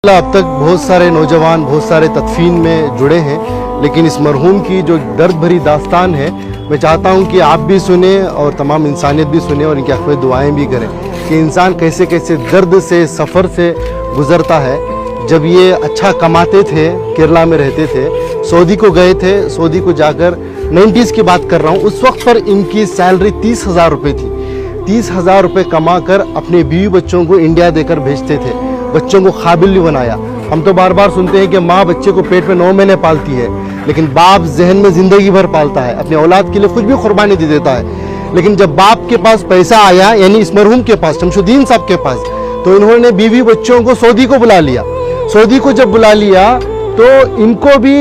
अब तक बहुत सारे नौजवान बहुत सारे तदफीन में जुड़े हैं, लेकिन इस मरहूम की जो दर्द भरी दास्तान है, मैं चाहता हूं कि आप भी सुने और तमाम इंसानियत भी सुने और इनकी आखिर दुआएं भी करें कि इंसान कैसे कैसे दर्द से सफ़र से गुज़रता है। जब ये अच्छा कमाते थे, केरला में रहते थे, सऊदी को गए थे, सऊदी को जाकर 90s की बात कर रहा हूँ, उस वक्त पर इनकी सैलरी 30,000 रुपये थी। 30,000 रुपये कमा कर अपने बीवी बच्चों को इंडिया देकर भेजते थे, बच्चों को काबिल भी बनाया। हम तो बार बार सुनते हैं कि माँ बच्चे को पेट में 9 महीने पालती है, लेकिन बाप जहन में ज़िंदगी भर पालता है, अपने औलाद के लिए कुछ भी कुर्बानी दे देता है। लेकिन जब बाप के पास पैसा आया, यानी इस मरहूम के पास, शमशुद्दीन साहब के पास, तो इन्होंने बीवी बच्चों को सऊदी को बुला लिया। सऊदी को जब बुला लिया तो इनको भी,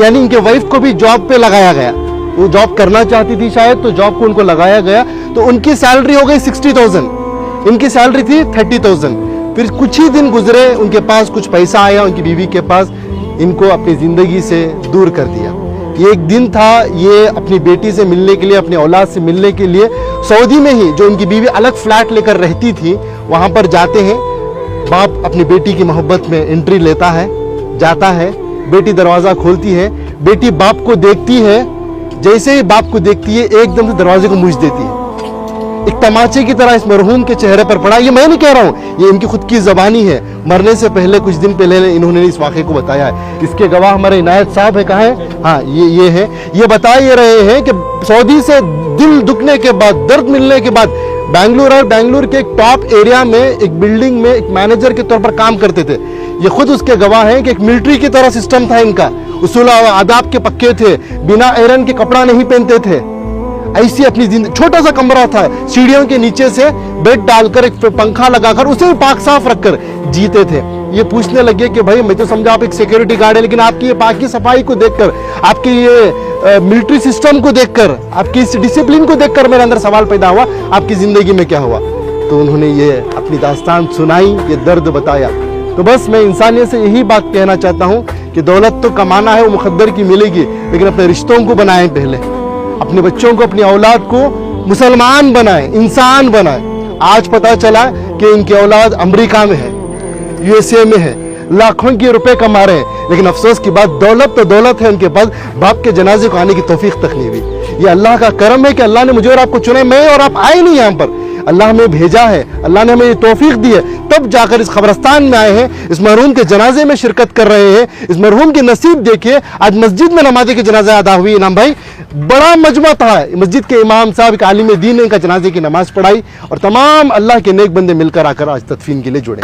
यानी इनके वाइफ को भी जॉब पे लगाया गया। वो जॉब करना चाहती थी शायद, तो जॉब को उनको लगाया गया, तो उनकी सैलरी हो गई 60,000, इनकी सैलरी थी 30,000। फिर कुछ ही दिन गुजरे, उनके पास कुछ पैसा आया, उनकी बीवी के पास, इनको अपनी ज़िंदगी से दूर कर दिया। ये एक दिन था, ये अपनी बेटी से मिलने के लिए, अपने औलाद से मिलने के लिए सऊदी में ही, जो उनकी बीवी अलग फ्लैट लेकर रहती थी, वहाँ पर जाते हैं। बाप अपनी बेटी की मोहब्बत में एंट्री लेता है, जाता है, बेटी दरवाज़ा खोलती है, बेटी बाप को देखती है, जैसे ही बाप को देखती है एकदम से दरवाजे को मूछ देती है। एक तमाचे की तरह इस मरहूम के चेहरे पर पड़ा। ये मैं नहीं कह रहा हूँ, ये इनकी खुद की ज़बानी है। मरने से पहले, कुछ दिन पहले इन्होंने इस वाक़े को बताया है। इसके गवाह हमारे इनायत साहब है, कहाँ है? हाँ, ये है। ये बता ये रहे हैं कि सऊदी से दिल दुखने के बाद, दर्द मिलने के बाद, बेंगलुरु के एक टॉप एरिया में, एक बिल्डिंग में एक मैनेजर के तौर पर काम करते थे। ये खुद उसके गवाह हैं कि एक मिलिट्री की तरह सिस्टम था इनका, उसूल आदाब के पक्के थे, बिना आयरन के कपड़ा नहीं पहनते थे। ऐसी अपनी जिंदगी, छोटा सा कमरा था, सीढ़ियों के नीचे से बेड डालकर, एक पंखा लगाकर, उसे भी पाक साफ रखकर जीते थे। ये पूछने लगे कि भाई, मैं तो समझा आप एक सिक्योरिटी गार्ड है, लेकिन आपकी ये पाकी सफाई को देखकर, आपकी ये मिलिट्री सिस्टम को देखकर, आपकी इस डिसिप्लिन को देखकर मेरे अंदर सवाल पैदा हुआ, आपकी जिंदगी में क्या हुआ? तो उन्होंने ये अपनी दास्तान सुनाई, ये दर्द बताया। तो बस मैं इंसानियत से यही बात कहना चाहता हूँ कि दौलत तो कमाना है, वो मुकद्दर की मिलेगी, लेकिन अपने रिश्तों को बनाएं पहले, अपने बच्चों को, अपनी औलाद को मुसलमान बनाएं, इंसान बनाएं। आज पता चला कि इनकी औलाद अमेरिका में है, यूएसए में है, लाखों के रुपए कमा रहे हैं, लेकिन अफसोस की बात, दौलत तो दौलत है, उनके पास बाप के जनाजे को आने की तौफीक तक नहीं हुई। ये अल्लाह का करम है कि अल्लाह ने मुझे और आपको चुना, मैं और आप आए नहीं यहाँ पर, अल्लाह हमें भेजा है, अल्लाह ने हमें ये तौफीक दी है, तब जाकर इस कब्रिस्तान में आए हैं, इस मरहूम के जनाजे में शिरकत कर रहे हैं। इस मरहूम के नसीब देखिए, आज मस्जिद में नमाज़े की जनाजा अदा हुई। इनाम भाई, बड़ा मजमा था, मस्जिद के इमाम साहब, एक आलिम दीन ने इनका जनाजे की नमाज पढ़ाई, और तमाम अल्लाह के नेक बंदे मिलकर आकर आज तदफीन के लिए जुड़े।